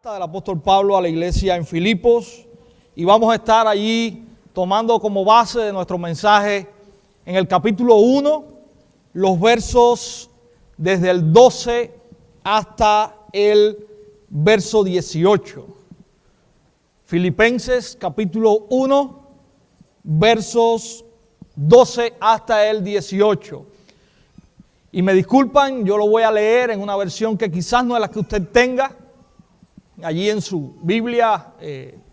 Del apóstol Pablo a la iglesia en Filipos, y vamos a estar allí tomando como base de nuestro mensaje en el capítulo 1 los versos desde el 12 hasta el verso 18. Filipenses capítulo 1 versos 12 hasta el 18. Y me disculpan, yo lo voy a leer en una versión que quizás no es la que usted tenga allí en su Biblia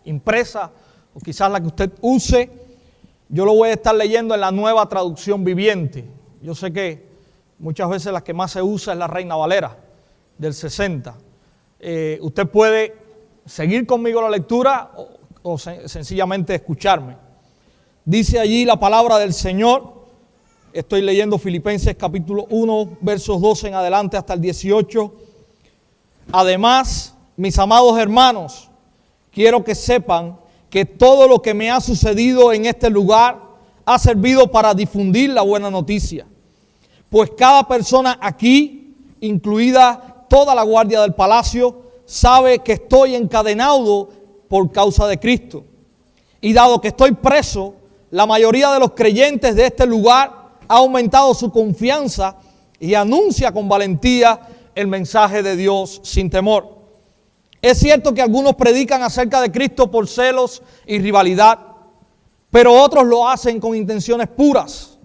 impresa, o quizás la que usted use. Yo lo voy a estar leyendo en la Nueva Traducción Viviente. Yo sé que muchas veces la que más se usa es la Reina Valera del 60. Usted puede seguir conmigo la lectura o sencillamente escucharme. Dice allí la palabra del Señor. Estoy leyendo Filipenses capítulo 1, versos 12 en adelante hasta el 18. Además, mis amados hermanos, quiero que sepan que todo lo que me ha sucedido en este lugar ha servido para difundir la buena noticia. Pues cada persona aquí, incluida toda la guardia del palacio, sabe que estoy encadenado por causa de Cristo. Y dado que estoy preso, la mayoría de los creyentes de este lugar ha aumentado su confianza y anuncia con valentía el mensaje de Dios sin temor. Es cierto que algunos predican acerca de Cristo por celos y rivalidad, pero otros lo hacen con intenciones puras.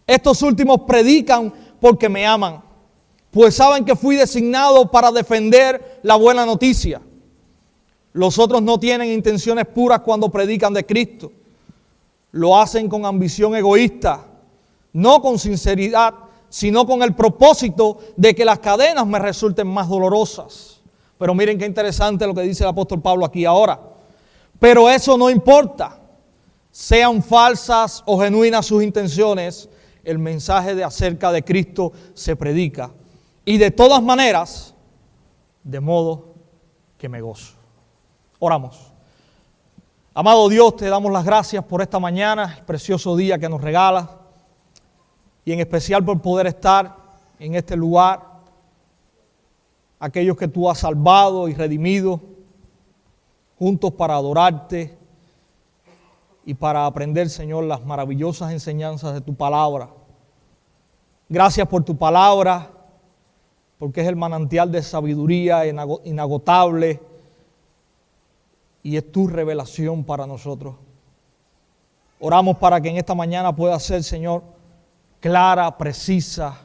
Estos últimos predican porque me aman, pues saben que fui designado para defender la buena noticia. Los otros no tienen intenciones puras cuando predican de Cristo. Lo hacen con ambición egoísta, no con sinceridad, sino con el propósito de que las cadenas me resulten más dolorosas. Pero miren qué interesante lo que dice el apóstol Pablo aquí ahora. Pero eso no importa. Sean falsas o genuinas sus intenciones, el mensaje de acerca de Cristo se predica. Y de todas maneras, de modo que me gozo. Oramos. Amado Dios, te damos las gracias por esta mañana, el precioso día que nos regalas. Y en especial por poder estar en este lugar. Aquellos que tú has salvado y redimido, juntos para adorarte y para aprender, Señor, las maravillosas enseñanzas de tu palabra. Gracias por tu palabra, porque es el manantial de sabiduría inagotable y es tu revelación para nosotros. Oramos para que en esta mañana pueda ser, Señor, clara, precisa,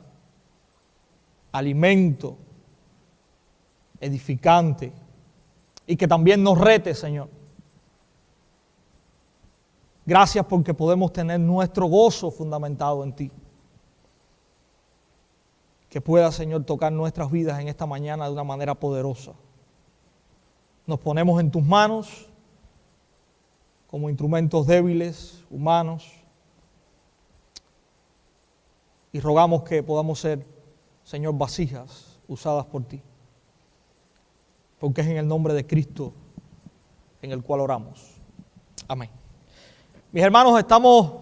alimento, edificante, y que también nos rete, Señor. Gracias porque podemos tener nuestro gozo fundamentado en ti. Que pueda, Señor, tocar nuestras vidas en esta mañana de una manera poderosa. Nos ponemos en tus manos como instrumentos débiles, humanos, y rogamos que podamos ser, Señor, vasijas usadas por ti. Porque es en el nombre de Cristo en el cual oramos. Amén. Mis hermanos, estamos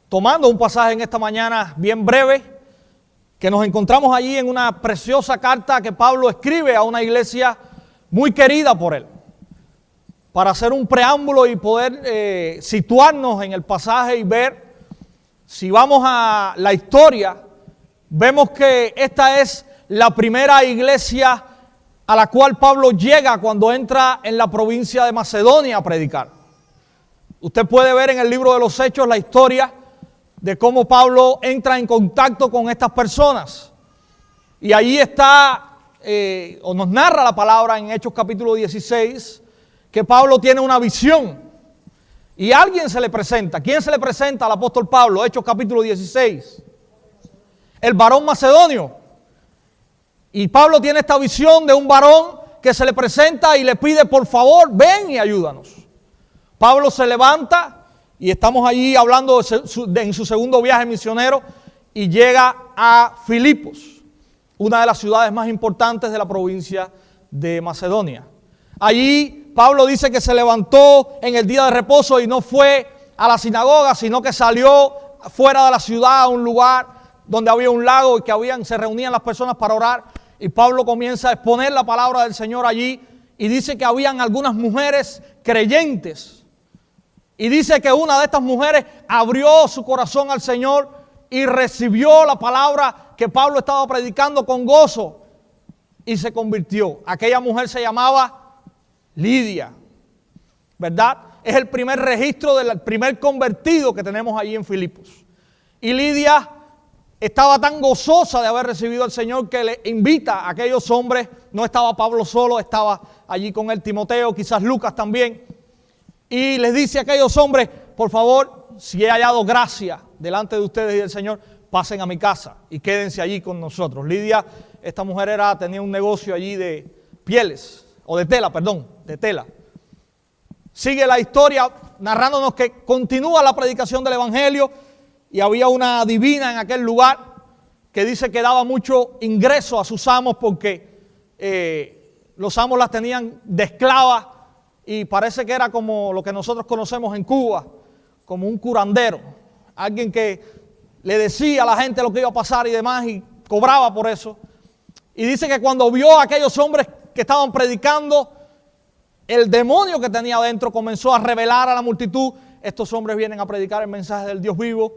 tomando un pasaje en esta mañana bien breve, que nos encontramos allí en una preciosa carta que Pablo escribe a una iglesia muy querida por él. Para hacer un preámbulo y poder situarnos en el pasaje y ver, si vamos a la historia, vemos que esta es la primera iglesia a la cual Pablo llega cuando entra en la provincia de Macedonia a predicar. Usted puede ver en el libro de los Hechos la historia de cómo Pablo entra en contacto con estas personas. Y ahí está, o nos narra la palabra en Hechos capítulo 16, que Pablo tiene una visión. Y alguien se le presenta. ¿Quién se le presenta al apóstol Pablo? Hechos capítulo 16. El varón macedonio. Y Pablo tiene esta visión de un varón que se le presenta y le pide, por favor, ven y ayúdanos. Pablo se levanta y estamos allí hablando en su segundo viaje misionero y llega a Filipos, una de las ciudades más importantes de la provincia de Macedonia. Allí Pablo dice que se levantó en el día de reposo y no fue a la sinagoga, sino que salió fuera de la ciudad a un lugar donde había un lago y que se reunían las personas para orar. y Pablo comienza a exponer la palabra del Señor allí y dice que habían algunas mujeres creyentes. Y dice que una de estas mujeres abrió su corazón al Señor y recibió la palabra que Pablo estaba predicando con gozo y se convirtió. Aquella mujer se llamaba Lidia, ¿verdad? Es el primer registro del primer convertido que tenemos allí en Filipos. Y Lidia estaba tan gozosa de haber recibido al Señor que le invita a aquellos hombres. No estaba Pablo solo, estaba allí con él Timoteo, quizás Lucas también. Y les dice a aquellos hombres, por favor, si he hallado gracia delante de ustedes y del Señor, pasen a mi casa y quédense allí con nosotros. Lidia, esta mujer tenía un negocio allí de pieles, o de tela, perdón, de tela. Sigue la historia narrándonos que continúa la predicación del Evangelio y había una divina en aquel lugar que dice que daba mucho ingreso a sus amos porque los amos las tenían de esclavas y parece que era como lo que nosotros conocemos en Cuba, como un curandero, alguien que le decía a la gente lo que iba a pasar y demás y cobraba por eso. Y dice que cuando vio a aquellos hombres que estaban predicando, el demonio que tenía adentro comenzó a revelar a la multitud. Estos hombres vienen a predicar el mensaje del Dios vivo.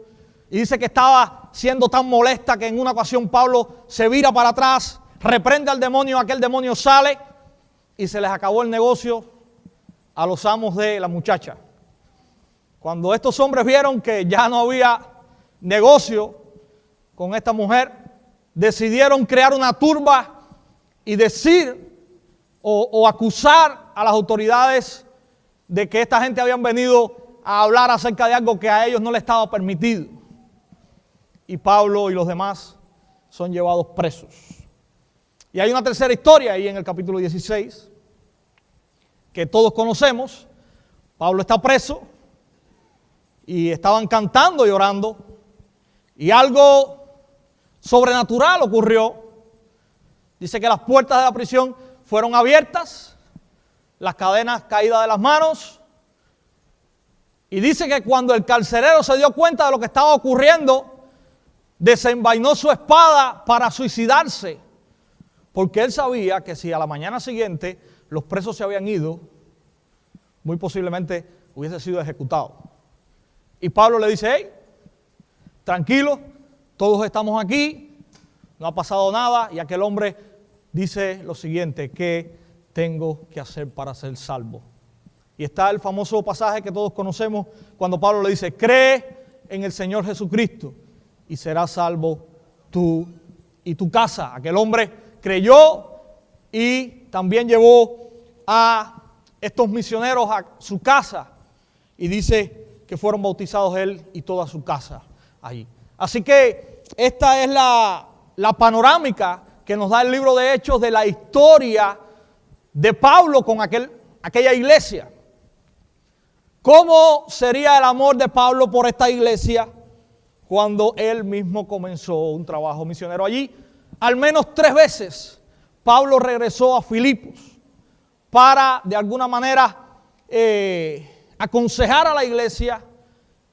Y dice que estaba siendo tan molesta que en una ocasión Pablo se vira para atrás, reprende al demonio, aquel demonio sale y se les acabó el negocio a los amos de la muchacha. Cuando estos hombres vieron que ya no había negocio con esta mujer, decidieron crear una turba y decir o acusar a las autoridades de que esta gente habían venido a hablar acerca de algo que a ellos no les estaba permitido. Y Pablo y los demás son llevados presos. Y hay una tercera historia ahí en el capítulo 16 que todos conocemos. Pablo está preso y estaban cantando y orando y algo sobrenatural ocurrió. Dice que las puertas de la prisión fueron abiertas, las cadenas caídas de las manos, y dice que cuando el carcelero se dio cuenta de lo que estaba ocurriendo, desenvainó su espada para suicidarse, porque él sabía que si a la mañana siguiente los presos se habían ido, muy posiblemente hubiese sido ejecutado. Y Pablo le dice, hey, tranquilo, todos estamos aquí, no ha pasado nada. Y aquel hombre dice lo siguiente, ¿qué tengo que hacer para ser salvo? Y está el famoso pasaje que todos conocemos cuando Pablo le dice, cree en el Señor Jesucristo y serás salvo tú y tu casa. Aquel hombre creyó y también llevó a estos misioneros a su casa y dice que fueron bautizados él y toda su casa allí. Así que esta es la panorámica que nos da el libro de Hechos de la historia de Pablo con aquella iglesia. ¿Cómo sería el amor de Pablo por esta iglesia cuando él mismo comenzó un trabajo misionero allí? Al menos 3 veces Pablo regresó a Filipos para de alguna manera aconsejar a la iglesia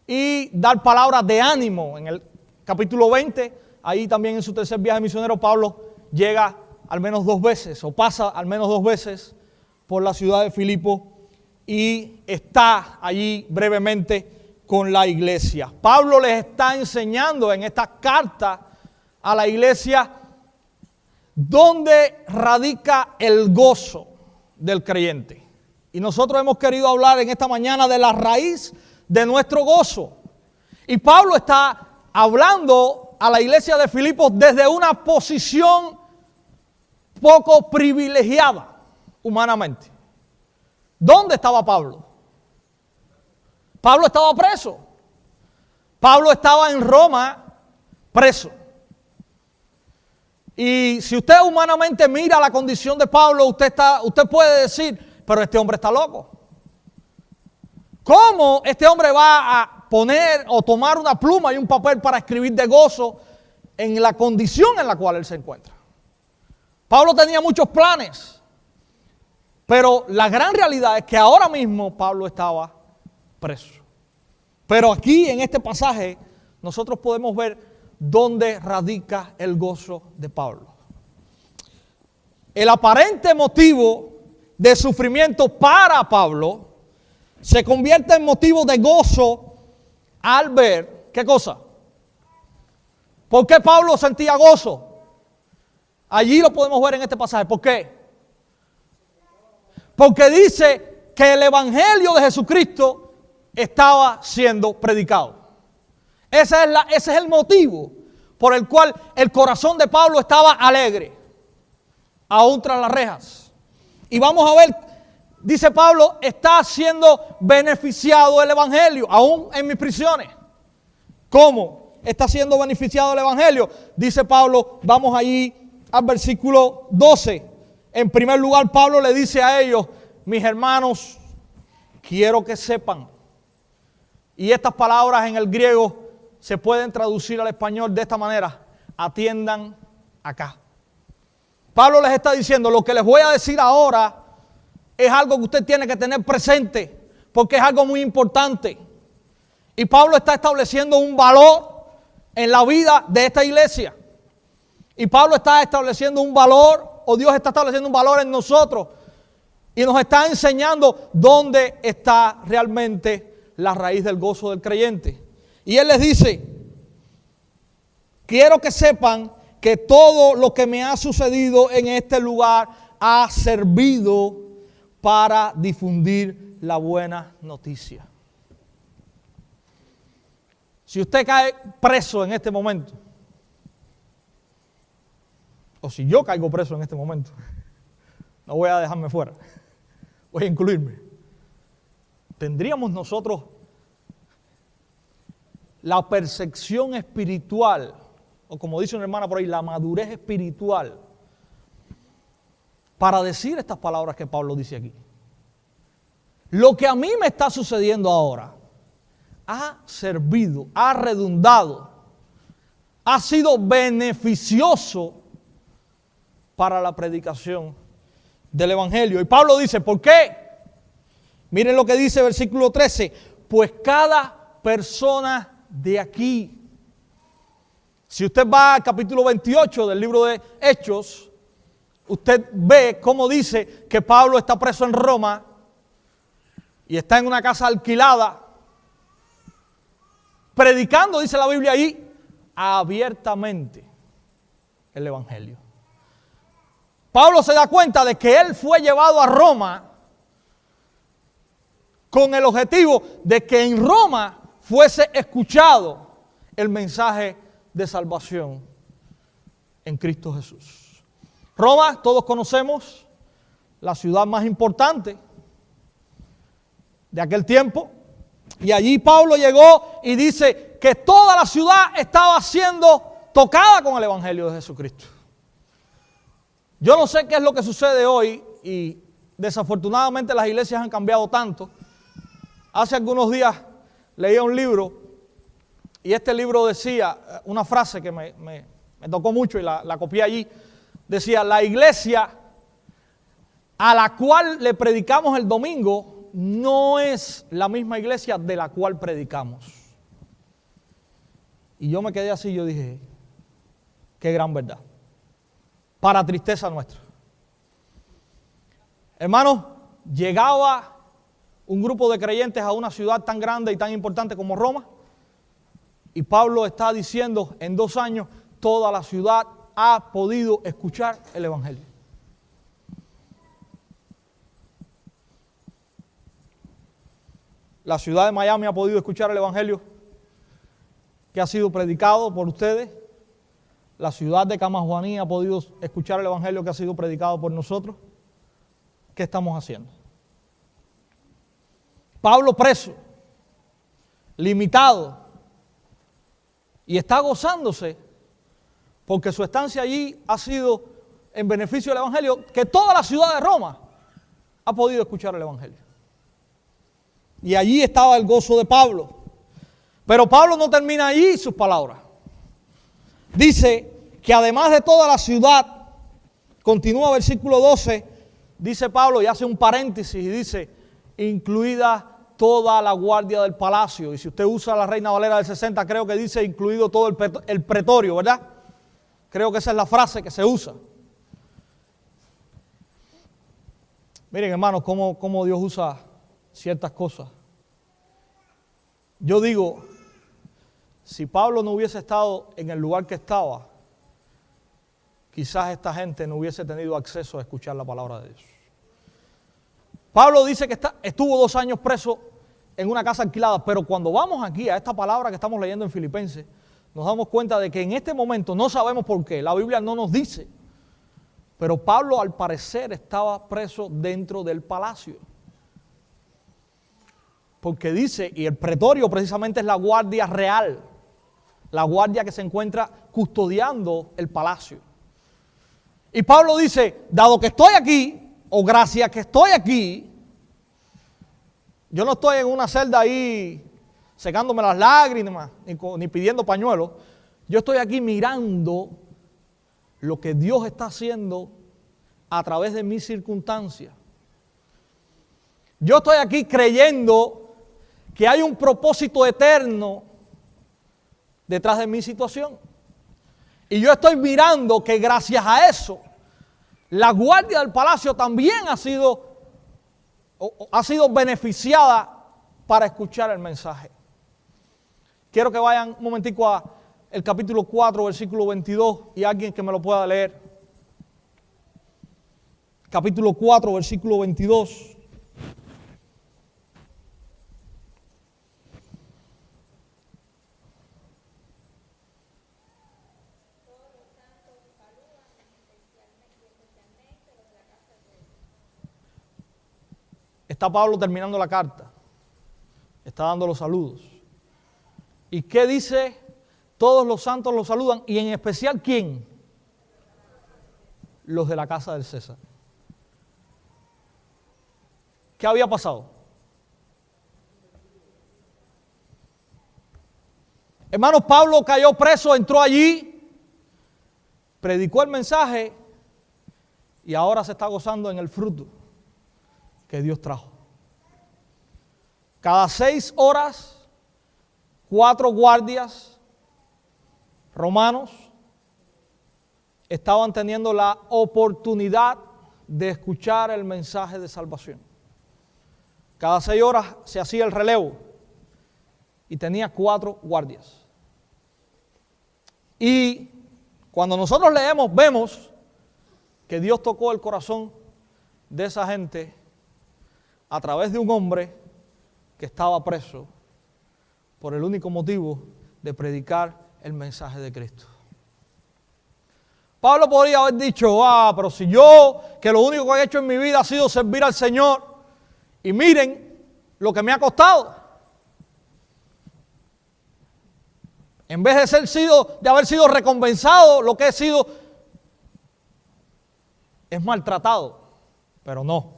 y dar palabras de ánimo. En el capítulo 20, ahí también en su tercer viaje misionero, Pablo llega al menos 2 veces o pasa al menos 2 veces por la ciudad de Filipo y está allí brevemente con la iglesia. Pablo les está enseñando en esta carta a la iglesia dónde radica el gozo del creyente. Y nosotros hemos querido hablar en esta mañana de la raíz de nuestro gozo. Y Pablo está hablando a la iglesia de Filipos desde una posición poco privilegiada humanamente. ¿Dónde estaba Pablo? Pablo estaba preso. Pablo estaba en Roma preso. Y si usted humanamente mira la condición de Pablo, usted puede decir, pero este hombre está loco. ¿Cómo este hombre va a poner o tomar una pluma y un papel para escribir de gozo en la condición en la cual él se encuentra? Pablo tenía muchos planes, pero la gran realidad es que ahora mismo Pablo estaba preso. Pero aquí en este pasaje nosotros podemos ver dónde radica el gozo de Pablo. el aparente motivo de sufrimiento para Pablo se convierte en motivo de gozo al ver, ¿qué cosa? ¿Por qué Pablo sentía gozo? Allí lo podemos ver en este pasaje. ¿Por qué? Porque dice que el evangelio de Jesucristo estaba siendo predicado. Ese es el motivo por el cual el corazón de Pablo estaba alegre, aún tras las rejas. Y vamos a ver, dice Pablo, está siendo beneficiado el evangelio, aún en mis prisiones. ¿Cómo está siendo beneficiado el evangelio? Dice Pablo, vamos allí al versículo 12. En primer lugar, Pablo le dice a ellos, mis hermanos, quiero que sepan. Y estas palabras en el griego se pueden traducir al español de esta manera: atiendan acá. Pablo les está diciendo, lo que les voy a decir ahora es algo que usted tiene que tener presente, porque es algo muy importante. Y Pablo está estableciendo un valor en la vida de esta iglesia. Y Pablo está estableciendo un valor, o Dios está estableciendo un valor en nosotros. Y nos está enseñando dónde está realmente la raíz del gozo del creyente. Y Él les dice, quiero que sepan que todo lo que me ha sucedido en este lugar ha servido para difundir la buena noticia. Si usted cae preso en este momento, o si yo caigo preso en este momento, no voy a dejarme fuera, voy a incluirme. Tendríamos nosotros la percepción espiritual, o como dice una hermana por ahí, la madurez espiritual, para decir estas palabras que Pablo dice aquí. Lo que a mí me está sucediendo ahora ha servido, ha redundado, ha sido beneficioso para la predicación del evangelio. Y Pablo dice, ¿por qué? Miren lo que dice el versículo 13, pues cada persona de aquí. Si usted va al capítulo 28 del libro de Hechos, usted ve cómo dice que Pablo está preso en Roma y está en una casa alquilada, predicando, dice la Biblia ahí, abiertamente el evangelio. Pablo se da cuenta de que él fue llevado a Roma con el objetivo de que en Roma fuese escuchado el mensaje de salvación en Cristo Jesús. Roma, todos conocemos, la ciudad más importante de aquel tiempo. Y allí Pablo llegó y dice que toda la ciudad estaba siendo tocada con el evangelio de Jesucristo. Yo no sé qué es lo que sucede hoy y desafortunadamente las iglesias han cambiado tanto. Hace algunos días leía un libro y este libro decía una frase que me tocó mucho y la copié allí. Decía, la iglesia a la cual le predicamos el domingo no es la misma iglesia de la cual predicamos. Y yo me quedé así, yo dije, qué gran verdad. Para tristeza nuestra. Hermanos, llegaba un grupo de creyentes a una ciudad tan grande y tan importante como Roma, y Pablo está diciendo, en 2 años, toda la ciudad ha podido escuchar el evangelio. La ciudad de Miami ha podido escuchar el evangelio que ha sido predicado por ustedes. La ciudad de Camajuaní ha podido escuchar el evangelio que ha sido predicado por nosotros. ¿Qué estamos haciendo? Pablo preso, limitado, y está gozándose porque su estancia allí ha sido en beneficio del evangelio, que toda la ciudad de Roma ha podido escuchar el evangelio. Y allí estaba el gozo de Pablo. Pero Pablo no termina allí sus palabras. Dice que además de toda la ciudad, continúa versículo 12, dice Pablo y hace un paréntesis y dice, incluida toda la guardia del palacio. Y si usted usa la Reina Valera del 60, creo que dice incluido todo el pretorio, ¿verdad? Creo que esa es la frase que se usa. Miren, hermanos, cómo Dios usa ciertas cosas. Yo digo, si Pablo no hubiese estado en el lugar que estaba, quizás esta gente no hubiese tenido acceso a escuchar la palabra de Dios. Pablo dice que estuvo 2 años preso en una casa alquilada, pero cuando vamos aquí a esta palabra que estamos leyendo en Filipenses, nos damos cuenta de que en este momento no sabemos por qué, la Biblia no nos dice, pero Pablo al parecer estaba preso dentro del palacio. Porque dice, y el pretorio precisamente es la guardia real, la guardia que se encuentra custodiando el palacio. Y Pablo dice, dado que estoy aquí, o gracias que estoy aquí, yo no estoy en una celda ahí secándome las lágrimas, ni pidiendo pañuelos. Yo estoy aquí mirando lo que Dios está haciendo a través de mis circunstancias. Yo estoy aquí creyendo que hay un propósito eterno detrás de mi situación. Y yo estoy mirando que gracias a eso, la guardia del palacio también ha sido beneficiada para escuchar el mensaje. Quiero que vayan un momentico a el capítulo 4, versículo 22, y alguien que me lo pueda leer. Capítulo 4, versículo 22. Está Pablo terminando la carta. Está dando los saludos. ¿Y qué dice? Todos los santos los saludan. Y en especial, ¿quién? Los de la casa del César. ¿Qué había pasado? Hermanos, Pablo cayó preso, entró allí, predicó el mensaje y ahora se está gozando en el fruto que Dios trajo. Cada 6 horas, 4 guardias romanos estaban teniendo la oportunidad de escuchar el mensaje de salvación. Cada 6 horas se hacía el relevo y tenía 4 guardias. Y cuando nosotros leemos, vemos que Dios tocó el corazón de esa gente a través de un hombre que estaba preso por el único motivo de predicar el mensaje de Cristo. Pablo podría haber dicho, pero si yo, que lo único que he hecho en mi vida ha sido servir al Señor, y miren lo que me ha costado. En vez de haber sido recompensado, lo que he sido es maltratado. Pero no.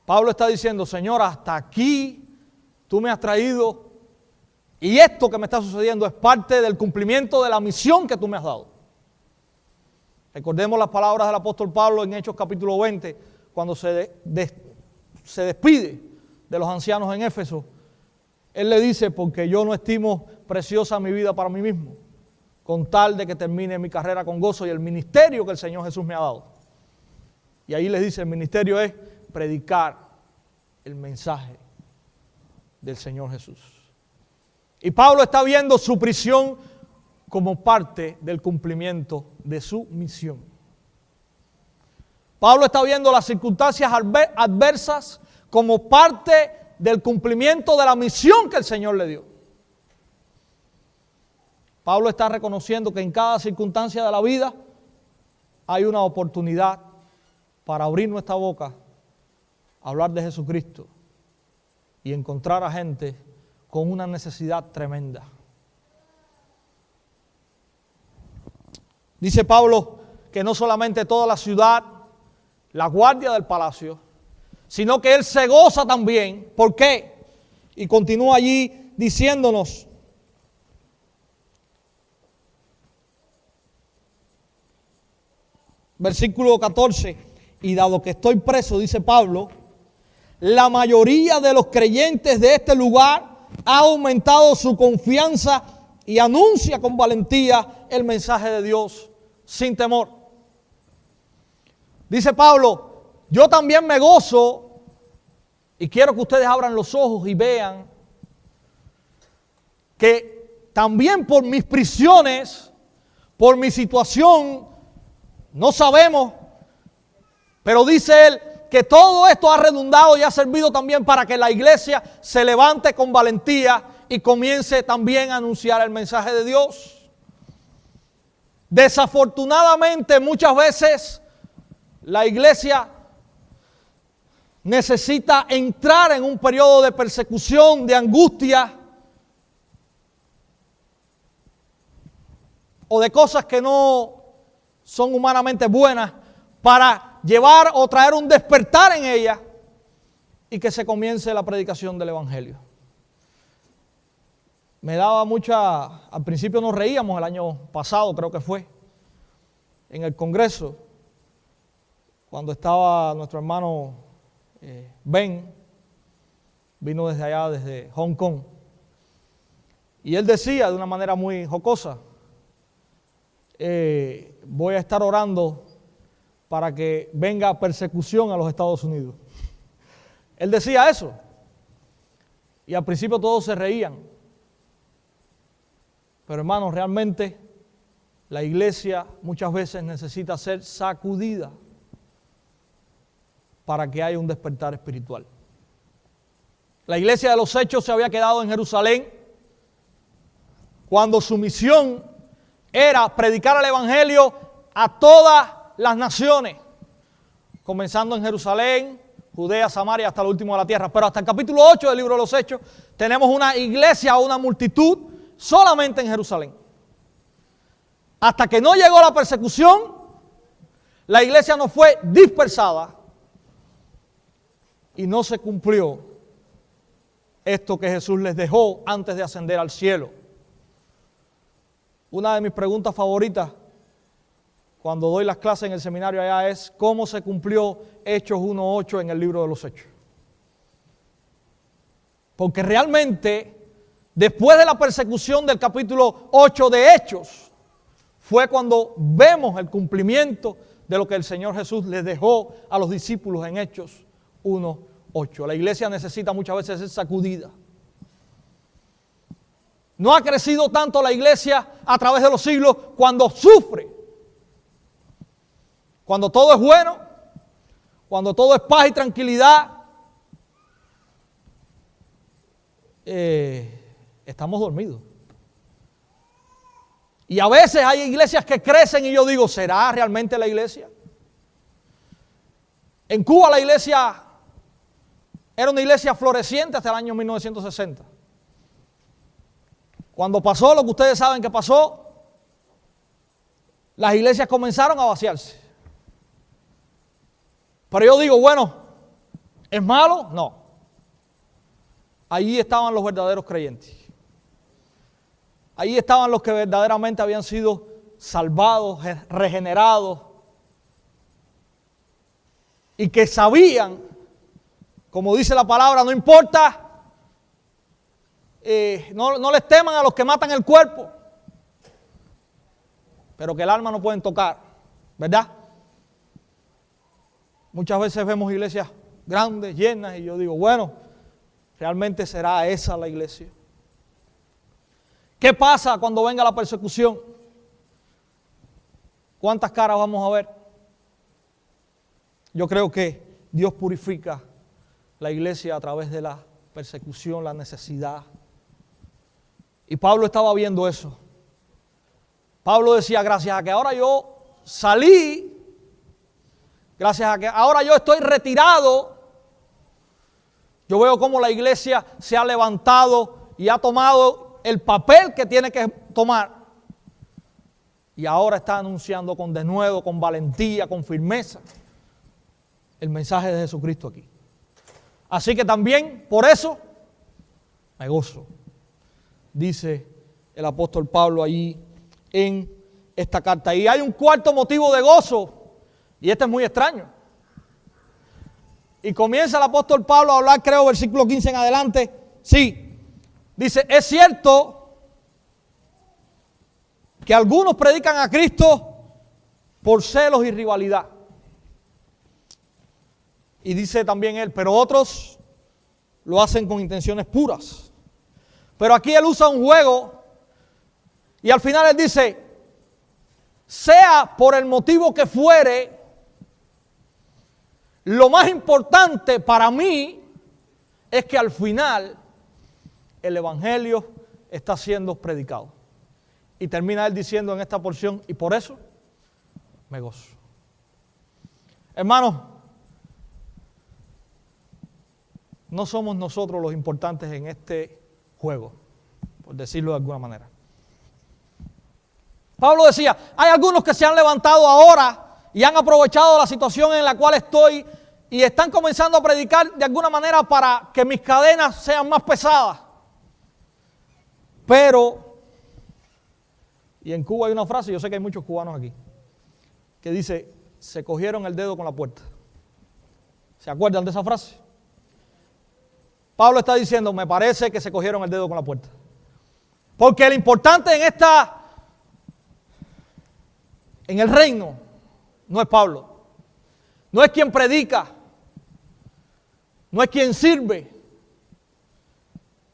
Pablo está diciendo, Señor, hasta aquí tú me has traído y esto que me está sucediendo es parte del cumplimiento de la misión que tú me has dado. Recordemos las palabras del apóstol Pablo en Hechos capítulo 20, cuando se despide de los ancianos en Éfeso. Él le dice, porque yo no estimo preciosa mi vida para mí mismo, con tal de que termine mi carrera con gozo y el ministerio que el Señor Jesús me ha dado. Y ahí les dice, el ministerio es predicar el mensaje del Señor Jesús. Y Pablo está viendo su prisión como parte del cumplimiento de su misión. Pablo está viendo las circunstancias adversas como parte del cumplimiento de la misión que el Señor le dio. Pablo está reconociendo que en cada circunstancia de la vida hay una oportunidad para abrir nuestra boca, hablar de Jesucristo y encontrar a gente con una necesidad tremenda. Dice Pablo que no solamente toda la ciudad, la guardia del palacio, sino que él se goza también. ¿Por qué? Y continúa allí diciéndonos, versículo 14, y dado que estoy preso, dice Pablo, la mayoría de los creyentes de este lugar ha aumentado su confianza y anuncia con valentía el mensaje de Dios sin temor. Dice Pablo, yo también me gozo y quiero que ustedes abran los ojos y vean que también por mis prisiones, por mi situación, no sabemos, pero dice él que todo esto ha redundado y ha servido también para que la iglesia se levante con valentía y comience también a anunciar el mensaje de Dios. Desafortunadamente, muchas veces la iglesia necesita entrar en un periodo de persecución, de angustia o de cosas que no son humanamente buenas para llevar o traer un despertar en ella y que se comience la predicación del evangelio. Me daba al principio nos reíamos el año pasado, creo que fue, en el Congreso, cuando estaba nuestro hermano Ben, vino desde allá, desde Hong Kong, y él decía de una manera muy jocosa, voy a estar orando para que venga persecución a los Estados Unidos. Él decía eso, y al principio todos se reían. Pero hermanos, realmente la iglesia muchas veces necesita ser sacudida para que haya un despertar espiritual. La iglesia de los Hechos se había quedado en Jerusalén cuando su misión era predicar el evangelio a todas las naciones, comenzando en Jerusalén, Judea, Samaria, hasta lo último de la tierra. Pero hasta el capítulo 8 del libro de los Hechos tenemos una iglesia o una multitud solamente en Jerusalén. Hasta que no llegó la persecución, la iglesia no fue dispersada y no se cumplió esto que Jesús les dejó antes de ascender al cielo. Una de mis preguntas favoritas cuando doy las clases en el seminario allá es ¿cómo se cumplió Hechos 1:8 en el libro de los Hechos? Porque realmente después de la persecución del capítulo 8 de Hechos, fue cuando vemos el cumplimiento de lo que el Señor Jesús les dejó a los discípulos en Hechos 1:8. La iglesia necesita muchas veces ser sacudida. No ha crecido tanto la iglesia a través de los siglos cuando sufre. Cuando todo es bueno, cuando todo es paz y tranquilidad, estamos dormidos. Y a veces hay iglesias que crecen y yo digo, ¿será realmente la iglesia? En Cuba la iglesia era una iglesia floreciente hasta el año 1960. Cuando pasó lo que ustedes saben que pasó, las iglesias comenzaron a vaciarse. Pero yo digo, bueno, ¿es malo? No. Allí estaban los verdaderos creyentes. Ahí estaban los que verdaderamente habían sido salvados, regenerados, y que sabían, como dice la palabra, no importa, no les teman a los que matan el cuerpo, pero que el alma no pueden tocar, ¿verdad? Muchas veces vemos iglesias grandes, llenas, y yo digo, bueno, ¿realmente será esa la iglesia? ¿Qué pasa cuando venga la persecución? ¿Cuántas caras vamos a ver? Yo creo que Dios purifica la iglesia a través de la persecución, la necesidad. Y Pablo estaba viendo eso. Pablo decía, gracias a que ahora yo salí, gracias a que ahora yo estoy retirado, yo veo cómo la iglesia se ha levantado y ha tomado el papel que tiene que tomar. Y ahora está anunciando con denuedo, con valentía, con firmeza el mensaje de Jesucristo aquí. Así que también por eso me gozo, dice el apóstol Pablo allí en esta carta. Y hay un cuarto motivo de gozo, y este es muy extraño. Y comienza el apóstol Pablo a hablar, creo, versículo 15 en adelante. Sí, dice, es cierto que algunos predican a Cristo por celos y rivalidad. Y dice también él, pero otros lo hacen con intenciones puras. Pero aquí él usa un juego y al final él dice, sea por el motivo que fuere, lo más importante para mí es que al final el evangelio está siendo predicado. Y termina él diciendo en esta porción, y por eso me gozo. Hermanos, no somos nosotros los importantes en este juego, por decirlo de alguna manera. Pablo decía, hay algunos que se han levantado ahora y han aprovechado la situación en la cual estoy y están comenzando a predicar de alguna manera para que mis cadenas sean más pesadas. Pero, y en Cuba hay una frase, yo sé que hay muchos cubanos aquí, que dice, se cogieron el dedo con la puerta. ¿Se acuerdan de esa frase? Pablo está diciendo, me parece que se cogieron el dedo con la puerta. Porque lo importante en el reino, no es Pablo, no es quien predica, no es quien sirve.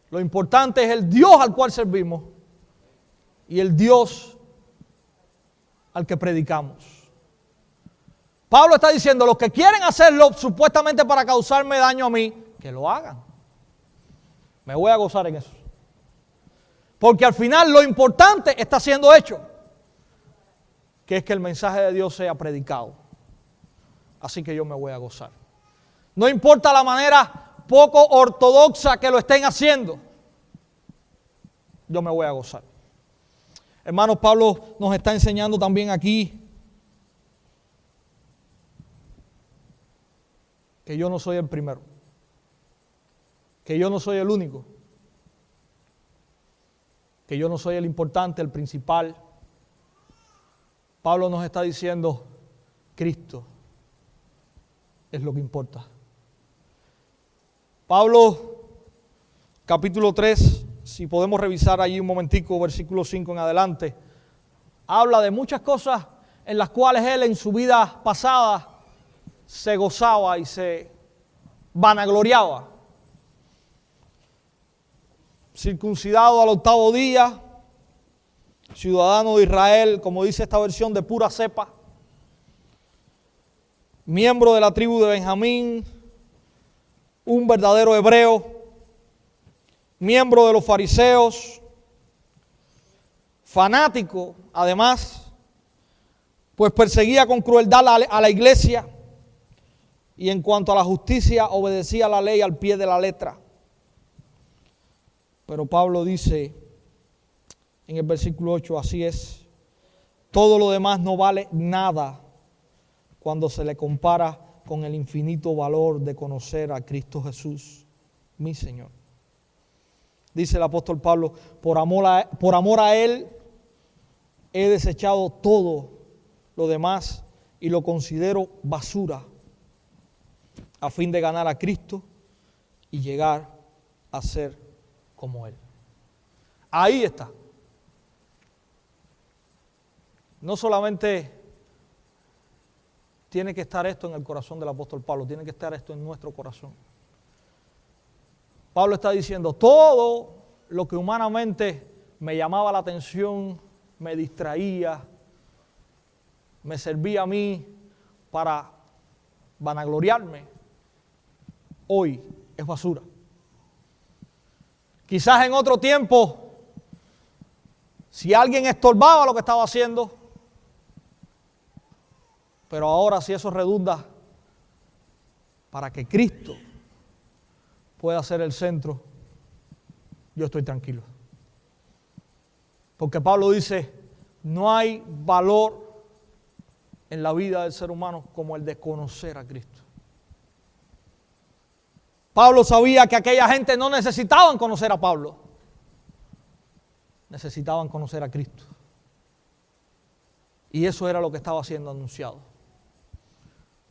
Lo importante es el Dios al cual servimos y el Dios al que predicamos. Pablo está diciendo, los que quieren hacerlo supuestamente para causarme daño a mí, que lo hagan. Me voy a gozar en eso. Porque al final lo importante está siendo hecho, que es que el mensaje de Dios sea predicado. Así que yo me voy a gozar. No importa la manera poco ortodoxa que lo estén haciendo, yo me voy a gozar. Hermanos, Pablo nos está enseñando también aquí que yo no soy el primero, que yo no soy el único, que yo no soy el importante, el principal. Pablo nos está diciendo, Cristo es lo que importa. Pablo, capítulo 3, si podemos revisar allí un momentico, versículo 5 en adelante, habla de muchas cosas en las cuales él en su vida pasada se gozaba y se vanagloriaba. Circuncidado al 8º día, ciudadano de Israel, como dice esta versión, de pura cepa, miembro de la tribu de Benjamín, un verdadero hebreo, miembro de los fariseos, fanático, además, pues perseguía con crueldad a la iglesia y en cuanto a la justicia obedecía la ley al pie de la letra. Pero Pablo dice en el versículo 8, así es, todo lo demás no vale nada cuando se le compara con el infinito valor de conocer a Cristo Jesús, mi Señor. Dice el apóstol Pablo, por amor a Él he desechado todo lo demás y lo considero basura a fin de ganar a Cristo y llegar a ser como Él. Ahí está. No solamente tiene que estar esto en el corazón del apóstol Pablo, tiene que estar esto en nuestro corazón. Pablo está diciendo, todo lo que humanamente me llamaba la atención, me distraía, me servía a mí para vanagloriarme, hoy es basura. Quizás en otro tiempo, si alguien estorbaba lo que estaba haciendo, pero ahora si eso redunda para que Cristo pueda ser el centro, yo estoy tranquilo. Porque Pablo dice, no hay valor en la vida del ser humano como el de conocer a Cristo. Pablo sabía que aquella gente no necesitaban conocer a Pablo, necesitaban conocer a Cristo. Y eso era lo que estaba siendo anunciado.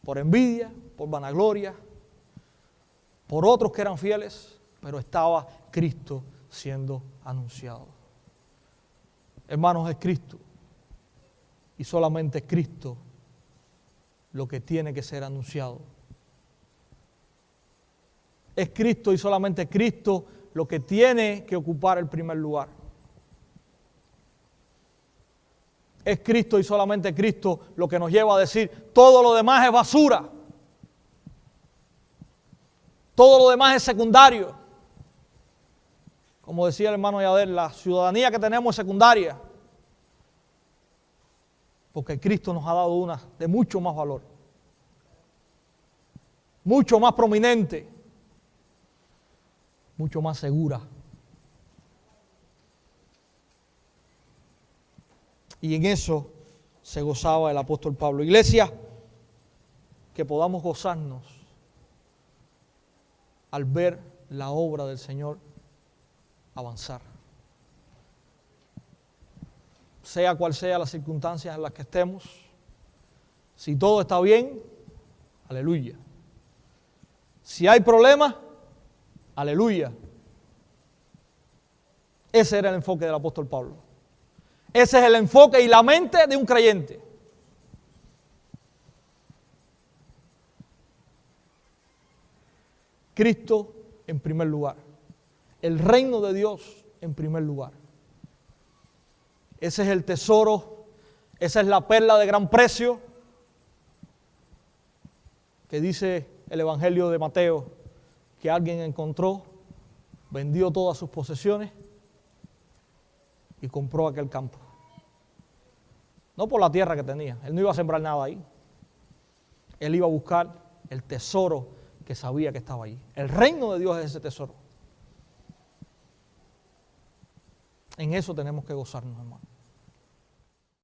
Por envidia, por vanagloria, por otros que eran fieles, pero estaba Cristo siendo anunciado. Hermanos, es Cristo. Y solamente es Cristo lo que tiene que ser anunciado. Es Cristo y solamente Cristo lo que tiene que ocupar el primer lugar. Es Cristo y solamente Cristo lo que nos lleva a decir, todo lo demás es basura. Todo lo demás es secundario. Como decía el hermano Yader, la ciudadanía que tenemos es secundaria. Porque Cristo nos ha dado una de mucho más valor. Mucho más prominente. Mucho más segura. Y en eso se gozaba el apóstol Pablo. Iglesia, que podamos gozarnos al ver la obra del Señor avanzar. Sea cual sea las circunstancias en las que estemos, si todo está bien, aleluya. Si hay problemas, aleluya. Ese era el enfoque del apóstol Pablo. Ese es el enfoque y la mente de un creyente. Cristo en primer lugar. El reino de Dios en primer lugar. Ese es el tesoro, esa es la perla de gran precio que dice el Evangelio de Mateo que alguien encontró, vendió todas sus posesiones y compró aquel campo. No por la tierra que tenía, él no iba a sembrar nada ahí. Él iba a buscar el tesoro que sabía que estaba allí. El reino de Dios es ese tesoro. En eso tenemos que gozarnos, hermano.